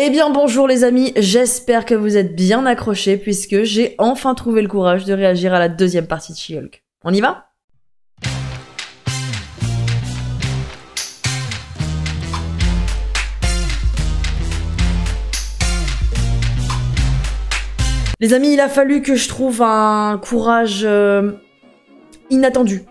Eh bien bonjour les amis, j'espère que vous êtes bien accrochés puisque j'ai enfin trouvé le courage de réagir à la deuxième partie de She-Hulk. On y va ? Les amis, il a fallu que je trouve un courage inattendu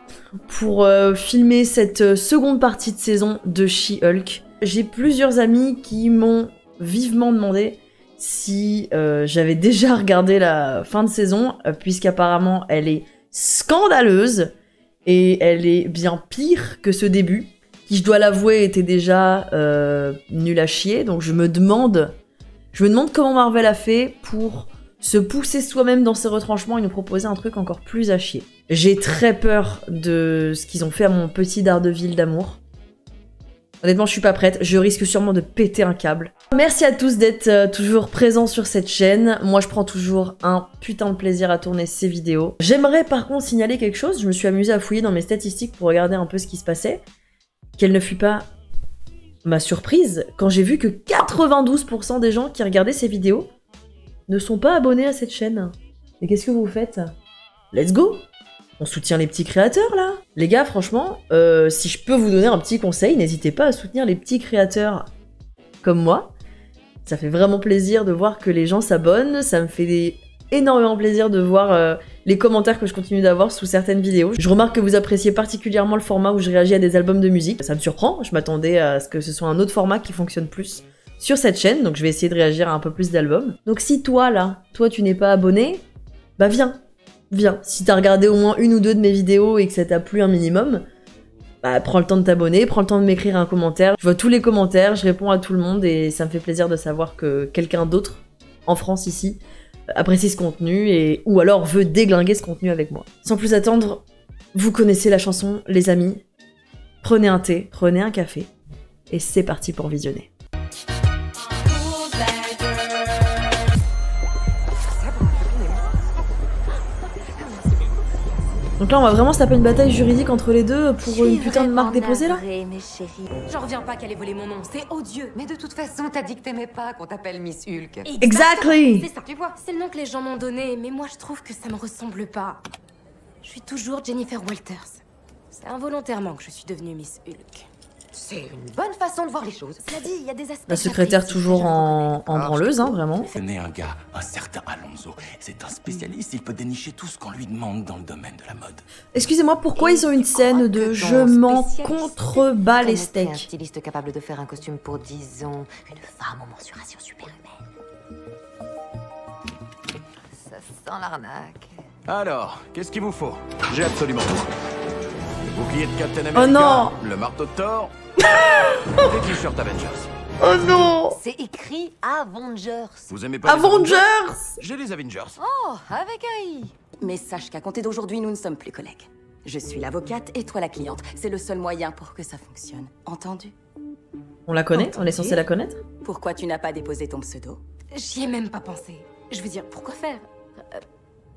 pour filmer cette seconde partie de saison de She-Hulk. J'ai plusieurs amis qui m'ont vivement demandé si j'avais déjà regardé la fin de saison, puisqu'apparemment elle est scandaleuse et elle est bien pire que ce début, qui je dois l'avouer était déjà nul à chier. Donc je me demande comment Marvel a fait pour se pousser soi-même dans ses retranchements et nous proposer un truc encore plus à chier. J'ai très peur de ce qu'ils ont fait à mon petit Daredevil d'amour. Honnêtement, je suis pas prête, je risque sûrement de péter un câble. Merci à tous d'être toujours présents sur cette chaîne. Moi, je prends toujours un putain de plaisir à tourner ces vidéos. J'aimerais par contre signaler quelque chose. Je me suis amusée à fouiller dans mes statistiques pour regarder un peu ce qui se passait. Quelle ne fut pas ma surprise quand j'ai vu que 92% des gens qui regardaient ces vidéos ne sont pas abonnés à cette chaîne. Mais qu'est-ce que vous faites? Let's go! On soutient les petits créateurs, là. Les gars, franchement, si je peux vous donner un petit conseil, n'hésitez pas à soutenir les petits créateurs comme moi. Ça fait vraiment plaisir de voir que les gens s'abonnent. Ça me fait énormément plaisir de voir les commentaires que je continue d'avoir sous certaines vidéos. Je remarque que vous appréciez particulièrement le format où je réagis à des albums de musique. Ça me surprend, je m'attendais à ce que ce soit un autre format qui fonctionne plus sur cette chaîne, donc je vais essayer de réagir à un peu plus d'albums. Donc si toi, là, tu n'es pas abonné, bah viens. Viens, si t'as regardé au moins une ou deux de mes vidéos et que ça t'a plu un minimum, bah prends le temps de t'abonner, prends le temps de m'écrire un commentaire. Je vois tous les commentaires, je réponds à tout le monde et ça me fait plaisir de savoir que quelqu'un d'autre, en France ici, apprécie ce contenu ou alors veut déglinguer ce contenu avec moi. Sans plus attendre, vous connaissez la chanson, les amis. Prenez un thé, prenez un café et c'est parti pour visionner. Donc là, on va vraiment se taper une bataille juridique entre les deux pour une putain de marque déposée, là. J'en reviens pas qu'elle ait volé mon nom, c'est odieux. Mais de toute façon, t'as dit que t'aimais pas qu'on t'appelle Miss Hulk. Exactly. C'est ça, tu vois, c'est le nom que les gens m'ont donné, mais moi je trouve que ça me ressemble pas. Je suis toujours Jennifer Walters. C'est involontairement que je suis devenue Miss Hulk. C'est une bonne façon de voir les choses. Cela dit, il y a des aspects... La secrétaire toujours en branleuse, hein, vraiment. Tenez un gars, un certain Alonso. C'est un spécialiste, il peut dénicher tout ce qu'on lui demande dans le domaine de la mode. Excusez-moi, pourquoi ils ont une scène de « je m'en contrebats les steaks » ? Un styliste capable de faire un costume pour 10 ans. Une femme en mensuration superhumaine. Ça sent l'arnaque. Alors, qu'est-ce qu'il vous faut? J'ai absolument tout. Le bouclier de Captain America, Oh non, le marteau de Thor, les t-shirts Avengers. oh non, C'est écrit Avengers. Vous aimez pas les Avengers. J'ai les Avengers. Oh, avec un i. Mais sache qu'à compter d'aujourd'hui, nous ne sommes plus collègues. Je suis l'avocate et toi la cliente. C'est le seul moyen pour que ça fonctionne. Entendu? On la connaît? On est censé la connaître? Pourquoi tu n'as pas déposé ton pseudo? J'y ai même pas pensé. Je veux dire, pourquoi faire?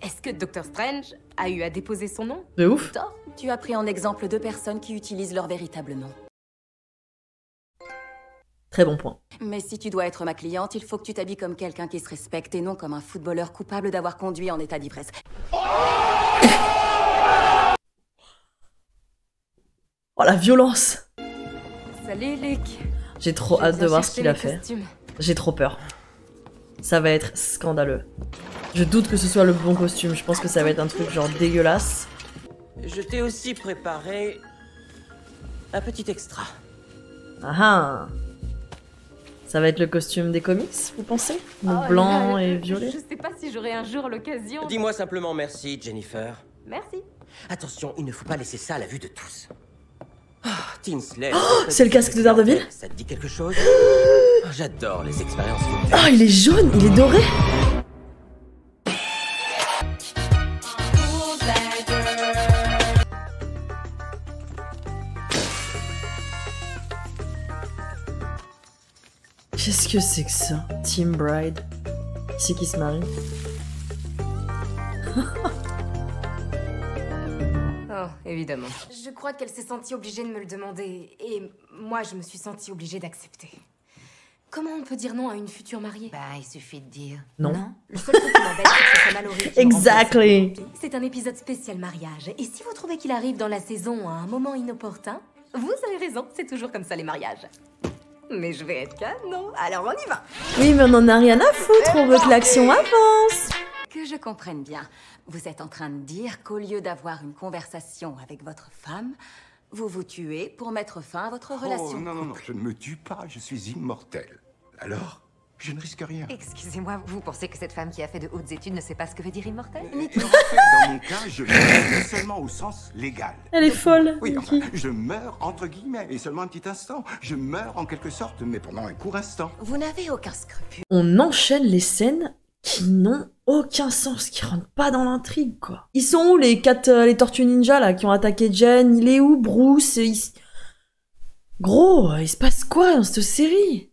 Est-ce que Doctor Strange a eu à déposer son nom? De ouf. Toi, tu as pris en exemple deux personnes qui utilisent leur véritable nom. Très bon point. Mais si tu dois être ma cliente, il faut que tu t'habilles comme quelqu'un qui se respecte et non comme un footballeur coupable d'avoir conduit en état d'ivresse. Oh la violence. Salut Luc. J'ai trop hâte de voir ce qu'il a fait. J'ai trop peur. Ça va être scandaleux. Je doute que ce soit le bon costume, je pense que ça va être un truc genre dégueulasse. Je t'ai aussi préparé un petit extra. Ah ah. Ça va être le costume des comics, vous pensez? Donc blanc et violet. Je sais pas si j'aurai un jour l'occasion. Dis-moi simplement merci, Jennifer. Merci. Attention, il ne faut pas laisser ça à la vue de tous. Tinsley. C'est le casque de Daredevil? Ça te dit quelque chose? J'adore les expériences. Oh, il est jaune, il est doré. Qu'est-ce que c'est que ça? Team Bride. Qui c'est qui se marie? Oh, évidemment. Je crois qu'elle s'est sentie obligée de me le demander, et moi je me suis sentie obligée d'accepter. Comment on peut dire non à une future mariée? Bah, il suffit de dire. Non. Le seul truc qui m'embête, c'est que ce soit Mallory qui me Exactly. remplace. C'est un épisode spécial mariage. Et si vous trouvez qu'il arrive dans la saison à un moment inopportun, vous avez raison, c'est toujours comme ça les mariages. Mais je vais être canon, alors on y va. Oui, mais on en a rien à foutre, on veut que l'action avance. Que je comprenne bien, vous êtes en train de dire qu'au lieu d'avoir une conversation avec votre femme, vous vous tuez pour mettre fin à votre relation. Oh, non, je ne me tue pas, je suis immortel. Alors, je ne risque rien. Excusez-moi, vous pensez que cette femme qui a fait de hautes études ne sait pas ce que veut dire immortel? En fait, dans mon cas, je meurs seulement au sens légal. Elle est folle. Oui, Nikki. enfin, je meurs entre guillemets, et seulement un petit instant. Je meurs en quelque sorte, mais pendant un court instant. Vous n'avez aucun scrupule. On enchaîne les scènes qui n'ont aucun sens, qui rentrent pas dans l'intrigue, quoi. Ils sont où les les tortues ninja, là, qui ont attaqué Jen? Il est où, Bruce? Gros, il se passe quoi dans cette série?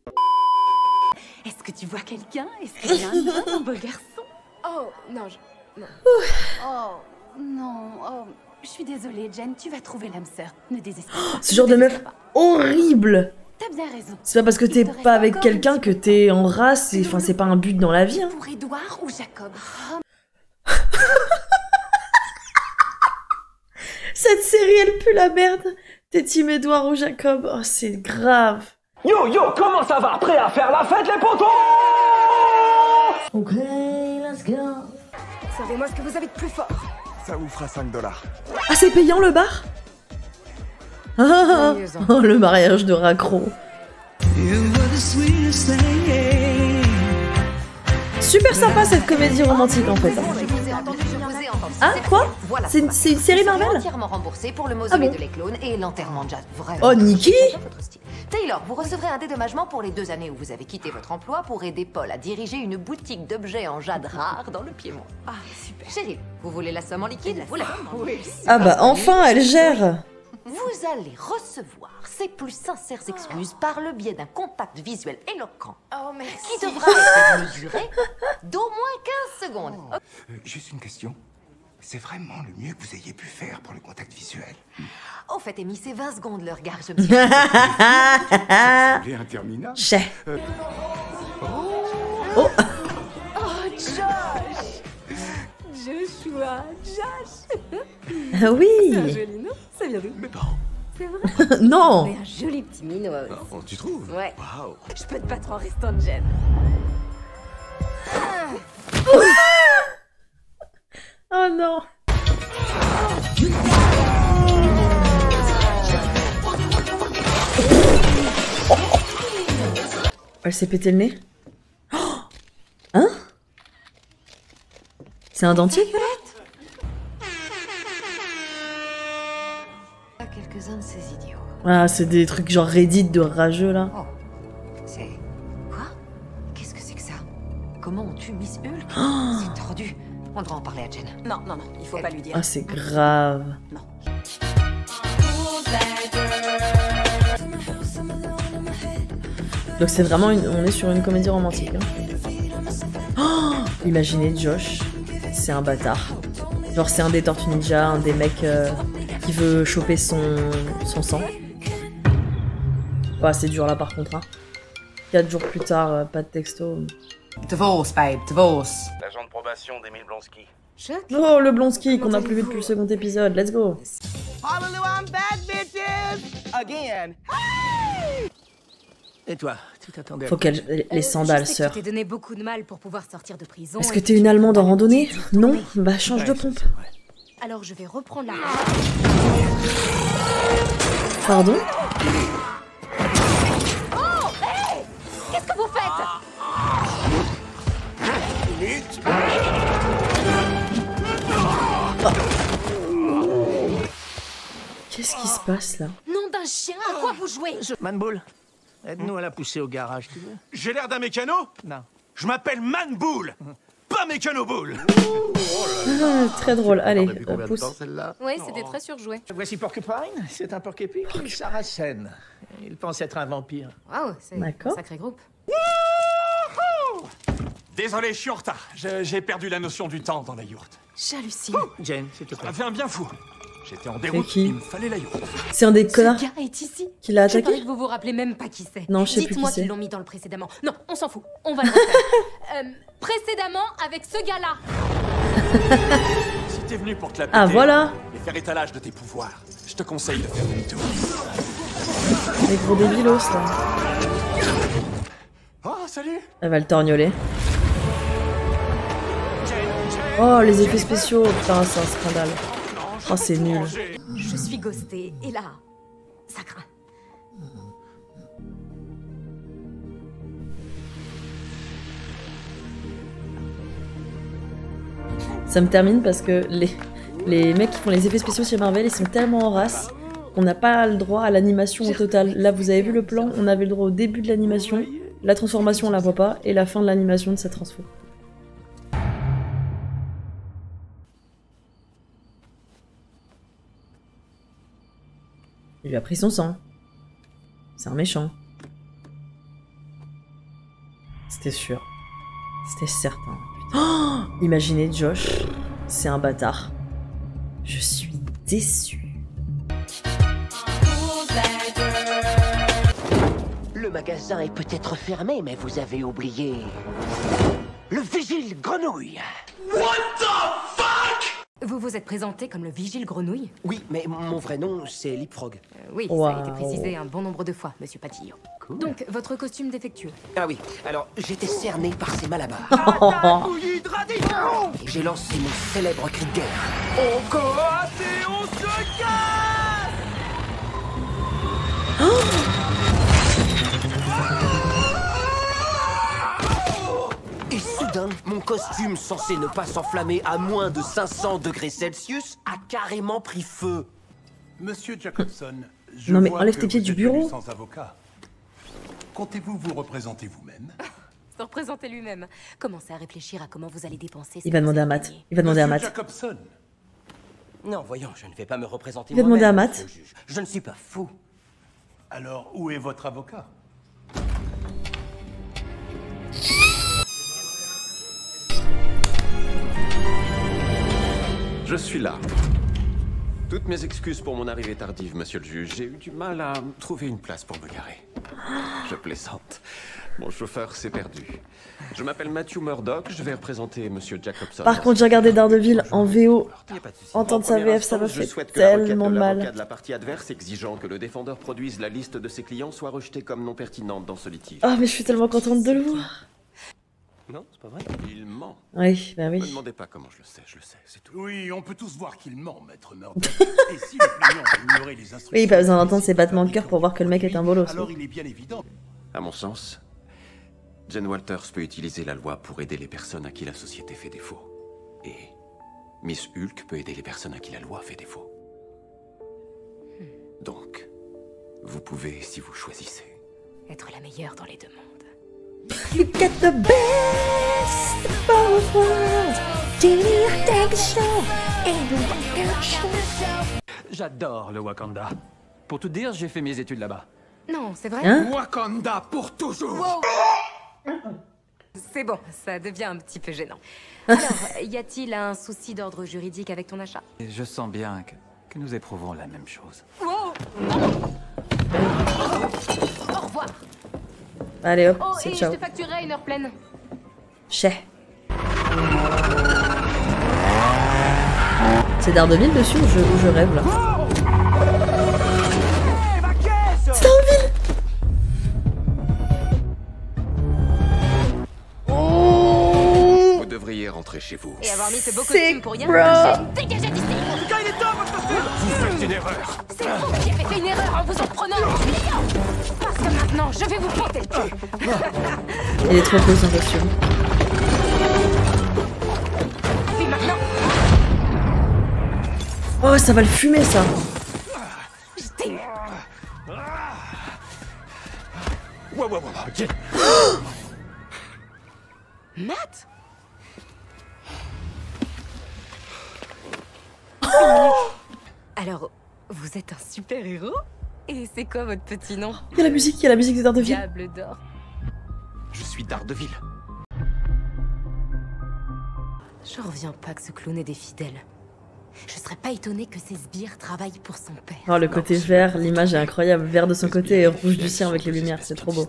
Est-ce que tu vois quelqu'un? Est-ce qu'il y a un beau garçon? Oh, non, Oh, non, oh, je suis désolée, Jen, tu vas trouver l'âme sœur. Ne désespère pas. Ce genre de meuf horrible. T'as bien raison. C'est pas parce que t'es pas avec quelqu'un que t'es en race, enfin c'est pas un but dans la vie, hein. Pour Édouard ou Jacob? Cette série, elle pue la merde. T'es team Edouard ou Jacob? Oh, c'est grave. Yo, comment ça va? Prêt à faire la fête, les potos? Ok, let's go. Savez-moi ce que vous avez de plus fort. Ça vous fera $5. Ah, c'est payant le bar? Ah, oh, le mariage de Raccro. Super sympa cette comédie romantique en fait. Je vous ai entendu. Ah, quoi? Voilà, C'est une série Marvel? entièrement remboursé pour le mausolée Ah bon? de les clones et l'enterrement de Jazz. Vraiment. Oh, Nikki? C'est votre style. Taylor, vous recevrez un dédommagement pour les 2 années où vous avez quitté votre emploi pour aider Paul à diriger une boutique d'objets en jade rare dans le Piémont. Ah, super. Chérie, vous voulez la somme en liquide? Vous l'avez. Oui. Ah bah enfin, elle gère. Vous allez recevoir ses plus sincères excuses par le biais d'un contact visuel éloquent Oh, merci. qui devra être mesuré d'au moins 15 secondes. Juste une question. C'est vraiment le mieux que vous ayez pu faire pour le contact visuel. Au fait, Amy, c'est 20 secondes le regard. Je me suis... Ça semblait interminable. Chais. Oh, Josh. Joshua, Josh. Ah oui. Joli, non? Ça vient d'où? Mes parents. C'est vrai? Non. Mais un joli petit minot. Oh, tu trouves? Ouais. Waouh. Je peux te battre en restant de Jen. Oh non. Elle s'est pété le nez. Oh, hein? C'est un dentier? Quelques-uns de ces idiots. Ah, c'est des trucs genre Reddit de rageux là. Oh. C'est... Quoi? Qu'est-ce que c'est que ça? Comment on tue Miss Hulk? C'est tordu. On devrait en parler à Jen. Non, il faut pas lui dire. Ah, c'est grave. Non. Donc c'est vraiment on est sur une comédie romantique. Hein. Oh, imaginez Josh, c'est un bâtard. Genre c'est un des Tortues Ninja, un des mecs qui veut choper son sang. Ouais, c'est dur là par contre. Hein. 4 jours plus tard, pas de texto. Divorce, babe, divorce. L'agent de probation d'Emile Blonsky. Chuck? Oh, le Blonsky qu'on a plus vu depuis le second épisode, let's go. Hallelujah, I'm back, bitches! Again. Et toi, tu t'attendais à... Faut qu'elle... Les sandales, je sais que sœur. tu t'es donné beaucoup de mal pour pouvoir sortir de prison. Est-ce et que t'es une tu Allemande peux en pas randonnée? le dire, Non? mais- Bah change de pompe. Alors je vais reprendre la... Pardon? Qu'est-ce que vous faites? Qu'est-ce qui se passe là? Nom d'un chien, à quoi vous jouez? Manbull, aide-nous à la pousser au garage, tu veux? J'ai l'air d'un mécano? Non. Je m'appelle Manbull, pas Mécano-Bull. Ah, très drôle, allez, pousse. Oui, c'était très surjoué. Voici Porcupine, c'est un porc-épic sarracène. Il pense être un vampire. Waouh, c'est un D'accord. sacré groupe. Désolé, je suis en retard. J'ai perdu la notion du temps dans la yourte. J'hallucine. Jane, s'il te plaît. Ça fait un bien fou. J'étais en C'est déroute, qui? il me fallait l'aéro. C'est un des Ce connards gars est ici. qui l'a Je parie attaqué? que vous vous rappelez même pas qui c'est. Non, je sais plus qui Dites-moi c'est. qu'ils l'ont mis dans le précédemment. Non, on s'en fout. On va le refaire. Précédemment avec ce gars-là. Si t'es venu pour te la Ah, péter voilà. et faire étalage de tes pouvoirs, je te conseille de faire demi-tour. Les gros débilos, là. Oh, salut. Elle va le torgnoler. Oh, les effets spéciaux. Putain, c'est un scandale. Oh, c'est nul. Je suis ghostée. Et là, ça craint. Ça me termine parce que les mecs qui font les effets spéciaux chez Marvel, ils sont tellement en race qu'on n'a pas le droit à l'animation au total. Là, vous avez vu le plan, on avait le droit au début de l'animation, la transformation on la voit pas, et la fin de l'animation de sa transfo. Il lui a pris son sang. C'est un méchant. C'était sûr. C'était certain. Oh, imaginez Josh, c'est un bâtard. Je suis déçue. Le magasin est peut-être fermé, mais vous avez oublié... le vigile grenouille. Vous vous êtes présenté comme le vigile grenouille? Oui, mais mon vrai nom, c'est Leapfrog. Oui, ça a été précisé un bon nombre de fois, monsieur Patillon. Cool. Donc, votre costume défectueux. Ah oui, alors j'étais cerné par ces malabars. Et j'ai lancé mon célèbre cri de guerre. On coate et on se casse. Et soudain, mon costume censé ne pas s'enflammer à moins de 500 degrés Celsius a carrément pris feu. Monsieur Jacobson, je Non mais vois enlève que tes pieds vous du êtes bureau. venu sans avocat. Comptez-vous vous représenter vous-même? Se représenter lui-même. Commencez à réfléchir à comment vous allez dépenser. Il va demander à Matt. Il va demander à Monsieur Matt. Jacobson, Non, voyons, je ne vais pas me représenter Il va demander à moi-même, Matt. monsieur le juge. Je ne suis pas fou. alors où est votre avocat? Je suis là. Toutes mes excuses pour mon arrivée tardive, monsieur le juge. J'ai eu du mal à trouver une place pour me garer. Je plaisante. Mon chauffeur s'est perdu. Je m'appelle Matthew Murdoch, je vais représenter monsieur Jacobson. Par contre, j'ai regardé Daredevil en VO. Y a pas de souci. Entendre En sa première VF, ça m'a instance, je fait souhaite que la requête tellement de de l'avocat mal. de la partie adverse exigeant que le défendeur produise la liste de ses clients soit rejetée comme non pertinente dans ce litige. Oh, mais je suis tellement contente de le voir. Non, c'est pas vrai. Il ment. Oui, bah oui. Ne me demandez pas comment je le sais, c'est tout. Oui, on peut tous voir qu'il ment, maître Murdoch. Et si le client ignorait les instructions... Oui, pas besoin d'entendre ses battements de cœur pour voir que le mec est un bolos. Alors il est bien évident. À mon sens, Jen Walters peut utiliser la loi pour aider les personnes à qui la société fait défaut. Et Miss Hulk peut aider les personnes à qui la loi fait défaut. Donc, vous pouvez, si vous choisissez. Être la meilleure dans les deux mondes. You get the best of both worlds. Take a show and you walk out. J'adore le Wakanda. Pour tout dire, j'ai fait mes études là-bas. Non, c'est vrai. Hein? Wakanda pour toujours. Wow. C'est bon, ça devient un petit peu gênant. Alors, y a-t-il un souci d'ordre juridique avec ton achat? Et je sens bien que nous éprouvons la même chose. Wow. Au revoir. Allez hop, Oh, c'est et ciao. je te facturerai une heure pleine. Chais. C'est Daredevil dessus ou je rêve là? C'est Daredevil! Vous devriez rentrer chez vous. Et avoir mis ce beau C'est costume pour rien, bro. dégagez d'ici. Il est temps, votre costume. Vous faites une erreur. C'est vous qui avez fait une erreur en vous en prenant le client. Parce que maintenant, je vais vous planter le cul. Il est trop cool son costume. Et maintenant, Oh, ça va le fumer ça! je t'ai eu. Wow, Jen. Matt? Alors, vous êtes un super-héros? Et c'est quoi votre petit nom? Il y a la musique de Daredevil. Diable d'or. Je suis Daredevil. Je reviens pas que ce clown ait des fidèles. Je serais pas étonnée que ces sbires travaillent pour son père. Oh, le côté vert, l'image est incroyable. Vert de son côté et rouge du sien avec les lumières, c'est trop beau.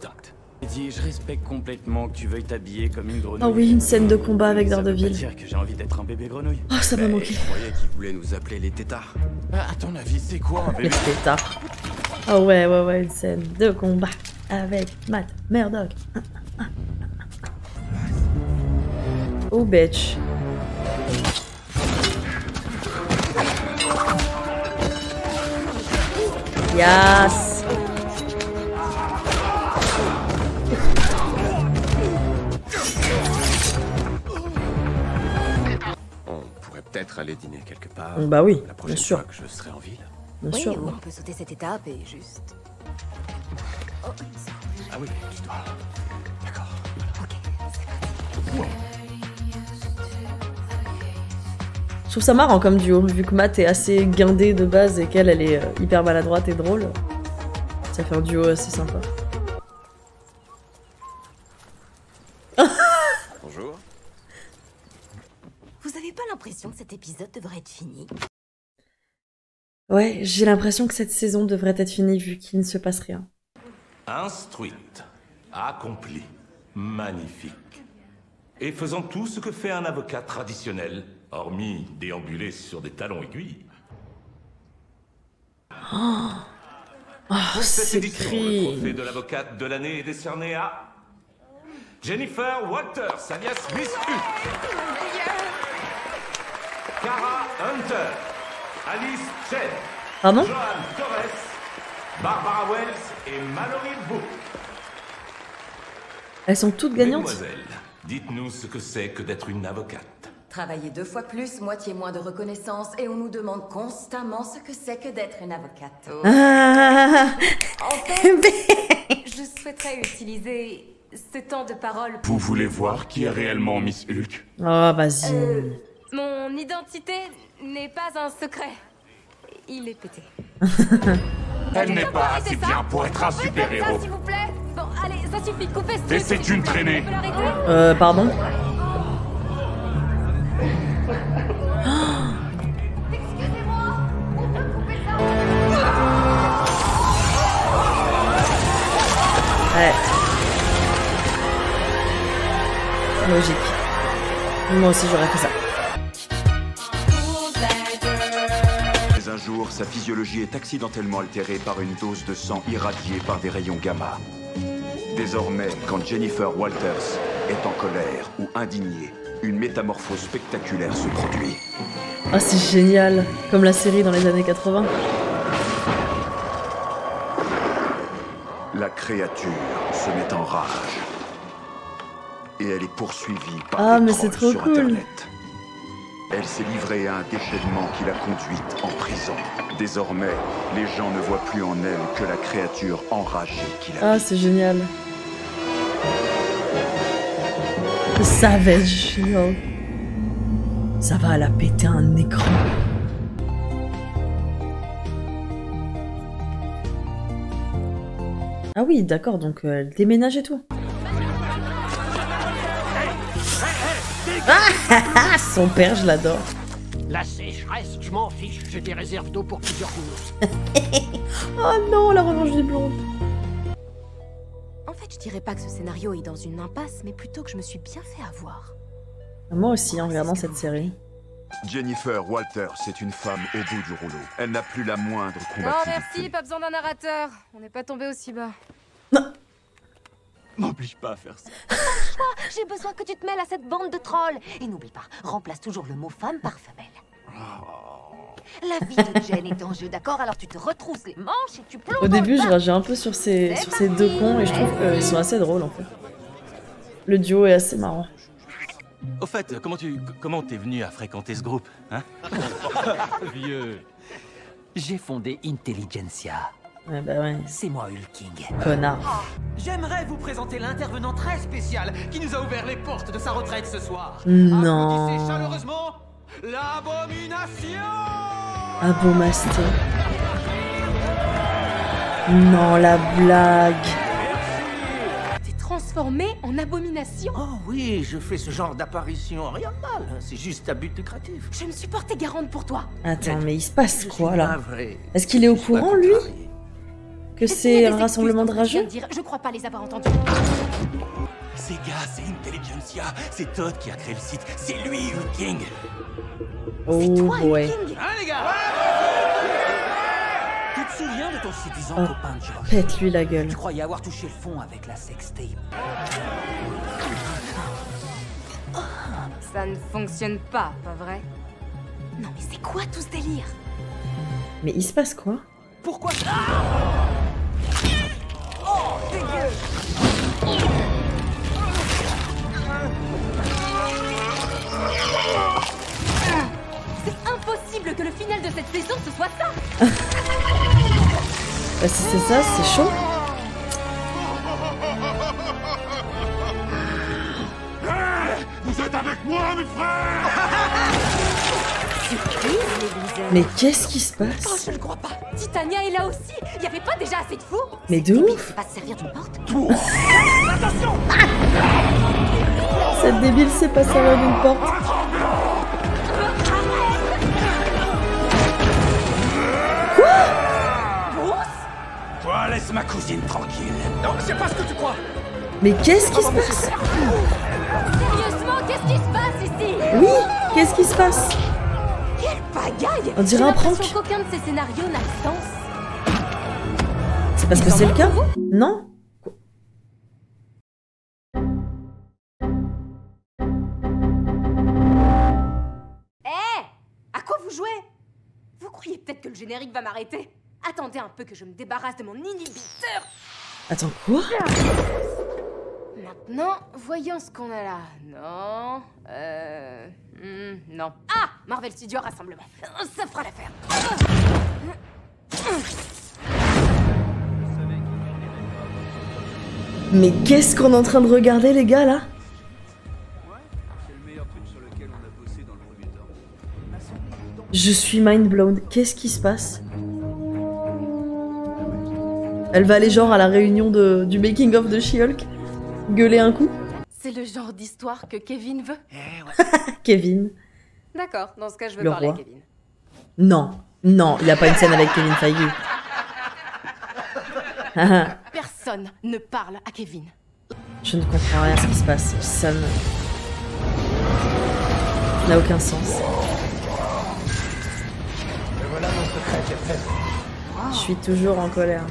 Dis, je respecte complètement que tu veuilles t'habiller comme une grenouille. Oh oui, une scène de combat avec Daredevil. Ça veut pas dire que j'ai envie d'être un bébé grenouille. Oh, ça m'a manqué. Je croyais qu'ils voulaient nous appeler les tétards. À ton avis, c'est quoi un Les bébé? tétards. Oh ouais, une scène de combat avec Matt Murdock. Oh, bitch. Yes. On pourrait peut-être aller dîner quelque part. Bah oui, la prochaine bien sûr. fois que je serai en ville. Bien Oui, sûr. ou on peut sauter cette étape et juste... Oh, Ah oui, tu dois. D'accord. Je trouve ça marrant comme duo, vu que Matt est assez guindé de base et qu'elle, elle est hyper maladroite et drôle. Ça fait un duo assez sympa. Bonjour. Vous avez pas l'impression que cet épisode devrait être fini? Ouais, j'ai l'impression que cette saison devrait être finie vu qu'il ne se passe rien. Instruite, accomplie, magnifique. Et faisant tout ce que fait un avocat traditionnel, hormis déambuler sur des talons aiguilles. Oh, Pour cette c'est édition, le trophée de l'avocate de l'année est décerné à Jennifer Walters, alias Miss Hulk. Cara Hunter, Alice Chen, Pardon? Joan Torres, Barbara Wells et Mallory Book. Elles sont toutes gagnantes? Mesdemoiselles, dites-nous ce que c'est que d'être une avocate. Travailler 2 fois plus, moitié moins de reconnaissance, et on nous demande constamment ce que c'est que d'être une avocate. Ah. En fait, je souhaiterais utiliser ce temps de parole pour... Vous voulez voir qui est réellement Miss Hulk? Oh, vas-y. Mon identité n'est pas un secret. Il est pété. Elle n'est pas assez bien pour être un super-héros. S'il vous plaît. Bon, allez, ça suffit, coupez ce truc. Et c'est une traînée. On peut l'arrêter? Pardon? Ouais. Logique. Moi aussi j'aurais fait ça. Mais un jour, sa physiologie est accidentellement altérée par une dose de sang irradiée par des rayons gamma. Désormais, quand Jennifer Walters est en colère ou indignée, une métamorphose spectaculaire se produit. Ah, c'est génial, comme la série dans les années 80. La créature se met en rage. Et elle est poursuivie par des trolls sur Internet. Elle s'est livrée à un déchaînement qui l'a conduite en prison. Désormais, les gens ne voient plus en elle que la créature enragée qui la... Ah, c'est génial. Savage, yo. Ça va la péter un écran. Ah oui, d'accord, donc elle déménage et tout. Ah, son père, je l'adore. La sécheresse, je m'en fiche. J'ai des réserves d'eau pour plusieurs jours. Oh non, la revanche des blondes. En fait, je dirais pas que ce scénario est dans une impasse, mais plutôt que je me suis bien fait avoir. Moi aussi, en regardant cette série. Jennifer Walters, c'est une femme au bout du rouleau. Elle n'a plus la moindre Non, combativité. merci, pas besoin d'un narrateur. On n'est pas tombé aussi bas. M'oblige pas à faire ça. J'ai besoin que tu te mêles à cette bande de trolls. Et n'oublie pas, remplace toujours le mot femme par femelle. La vie de Jen est en jeu, d'accord? Alors tu te retrousses les manches et tu plonges. Au début, je rageais un peu sur ces deux cons et je trouve qu'ils sont assez drôles en fait. Le duo est assez marrant. Au fait, comment t'es venu à fréquenter ce groupe, hein? Vieux. J'ai fondé Intelligentsia. Ouais, bah ouais. C'est moi Hulking. Connard. J'aimerais vous présenter l'intervenant très spécial qui nous a ouvert les portes de sa retraite ce soir. Non. Applaudissez chaleureusement l'Abomination. Abomasté. Non, la blague. transformé en abomination. Oh oui, je fais ce genre d'apparition. Rien de mal, c'est juste à but lucratif. Je me suis portée garante pour toi. Attends, mais il se passe quoi là? Est-ce qu'il est au courant, lui? Que c'est un rassemblement de rageux? Je crois pas les avoir entendus. Ces gars, c'est Intelligentsia. C'est Todd qui a créé le site. C'est lui, Hulk King. Oh ouais. Hein, les gars? Tu te souviens de ton séduisant copain Josh? Pète-lui la gueule. Tu croyais avoir touché le fond avec la sextape. Ça ne fonctionne pas, pas vrai? Non mais c'est quoi tout ce délire? Mais il se passe quoi? Pourquoi? Oh, dégueu! C'est impossible que le final de cette saison ce soit ça. Bah si c'est ça, c'est chaud. Vous êtes avec moi, mes frères! Mais qu'est-ce qui se Oh, passe? je ne crois pas. Titania est là aussi. Il y avait pas déjà assez de fous? Mais de ouf! Pas se servir d'une porte? Attention! Cette débile sait pas servir d'une porte. Toi, laisse ma cousine tranquille. Non, c'est pas ce que tu crois. Mais qu'est-ce qui se passe? Sérieusement, qu'est-ce qui se passe ici? Oui, qu'est-ce qui se passe? Quelle pagaille! On dirait un prank. J'ai l'impression qu'aucun de ces scénarios n'a de sens. C'est parce que c'est le cas? Non? À quoi vous jouez? Vous croyez peut-être que le générique va m'arrêter? Attendez un peu que je me débarrasse de mon inhibiteur. Attends, quoi? Maintenant, voyons ce qu'on a là. Non, non. Ah, Marvel Studios Rassemblement. Ça fera l'affaire. Mais qu'est-ce qu'on est en train de regarder, les gars, là? Je suis mind blown. Qu'est-ce qui se passe? Elle va aller genre à la réunion du making of de She-Hulk gueuler un coup. C'est le genre d'histoire que Kevin veut. Kevin. D'accord, dans ce cas, je veux Le parler roi. à Kevin. Non, non, il n'y a pas une scène avec Kevin Feige. Personne ne parle à Kevin. Je ne comprends rien à ce qui se passe. Ça n'a aucun sens. Voilà mon secret, j'ai fait. Je suis toujours en colère.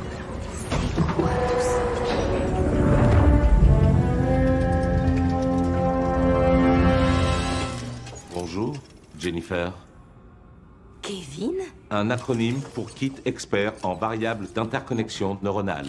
Bonjour, Jennifer. Kevin? Un acronyme pour Kit Expert en variables d'interconnexion neuronale.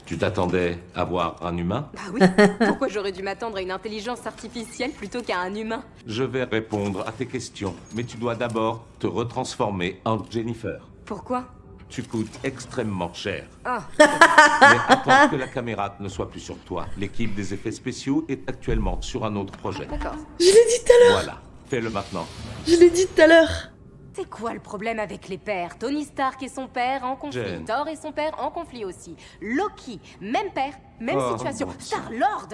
Tu t'attendais à voir un humain? Bah oui. Pourquoi j'aurais dû m'attendre à une intelligence artificielle plutôt qu'à un humain? Je vais répondre à tes questions, mais tu dois d'abord te retransformer en Jennifer. Pourquoi? Tu coûtes extrêmement cher. Ah. Mais attends que la caméra ne soit plus sur toi. L'équipe des effets spéciaux est actuellement sur un autre projet. D'accord. Je l'ai dit tout à l'heure. Voilà, fais-le maintenant. Je l'ai dit tout à l'heure. C'est quoi le problème avec les pères? Tony Stark et son père en conflit. Jen. Thor et son père en conflit aussi. Loki, même père, même Oh, situation. mon Star-Lord,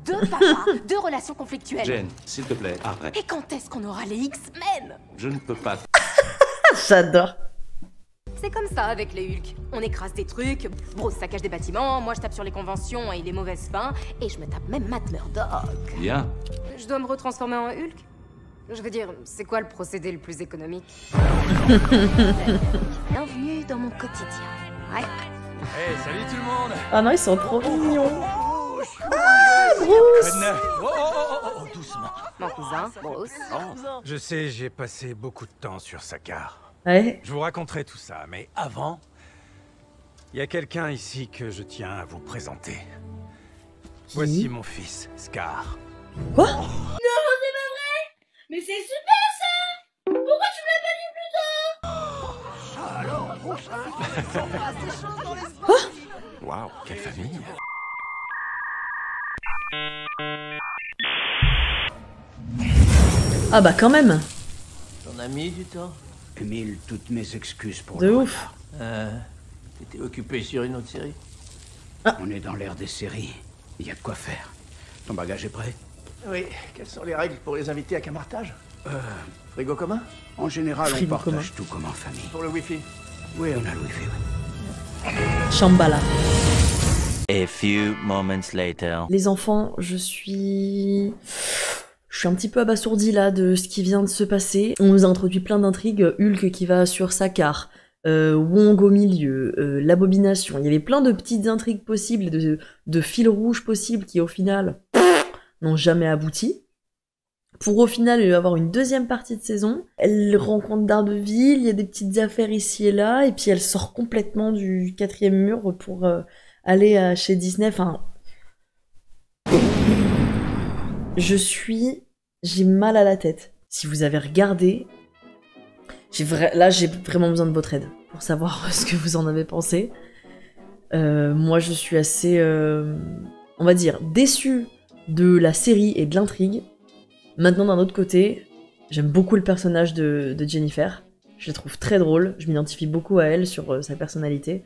deux papas, deux relations conflictuelles. Jen, s'il te plaît, arrête. Et quand est-ce qu'on aura les X-Men? Je ne peux pas. J'adore. C'est comme ça avec les Hulk. On écrase des trucs, Bruce saccage des bâtiments, moi je tape sur les conventions et les mauvaises fins, et je me tape même Matt Murdock. Bien. Je dois me retransformer en Hulk? Je veux dire, c'est quoi le procédé le plus économique? Bienvenue dans mon quotidien. Ouais. Hey, salut tout le monde! Ah non, ils sont trop mignons. Ah, Bruce! Oh, doucement. Mon cousin, Bruce. Je sais, j'ai passé beaucoup de temps sur Sakaar. Ouais. Je vous raconterai tout ça, mais avant, il y a quelqu'un ici que je tiens à vous présenter. Voici mon fils, Scar. Quoi? Non, c'est pas vrai! Mais c'est super ça! Pourquoi tu me l'as pas dit plus tôt? Quoi? Waouh, quelle famille! Ah bah quand même. T'en as mis du temps? Emile, toutes mes excuses pour De le ouf. T'étais occupé sur une autre série? On est dans l'ère des séries. Il y a de quoi faire. Ton bagage est prêt? Oui. Quelles sont les règles pour les invités à camartage? Frigo commun? En général, on partage tout comme en famille. Pour le wifi? Oui, on a le wifi, oui. Shambhala. A few moments later. Les enfants, je suis un petit peu abasourdie là de ce qui vient de se passer. On nous a introduit plein d'intrigues. Hulk qui va sur Sakaar, Wong au milieu, l'abomination. Il y avait plein de petites intrigues possibles, de fils rouges possibles qui au final n'ont jamais abouti. Pour au final avoir une deuxième partie de saison. Elle rencontre Daredevil, il y a des petites affaires ici et là, et puis elle sort complètement du 4e mur pour aller chez Disney. Enfin, j'ai mal à la tête. Si vous avez regardé, là j'ai vraiment besoin de votre aide pour savoir ce que vous en avez pensé. Moi je suis assez, on va dire, déçue de la série et de l'intrigue. Maintenant, d'un autre côté, j'aime beaucoup le personnage de Jennifer. Je la trouve très drôle, je m'identifie beaucoup à elle sur sa personnalité.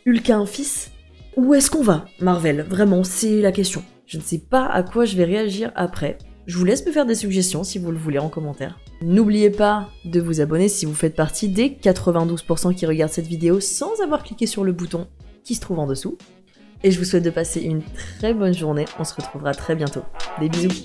Hulk a un fils? Où est-ce qu'on va, Marvel? Vraiment, c'est la question. Je ne sais pas à quoi je vais réagir après. Je vous laisse me faire des suggestions si vous le voulez en commentaire. N'oubliez pas de vous abonner si vous faites partie des 92% qui regardent cette vidéo sans avoir cliqué sur le bouton qui se trouve en dessous. Et je vous souhaite de passer une très bonne journée. On se retrouvera très bientôt. Des bisous.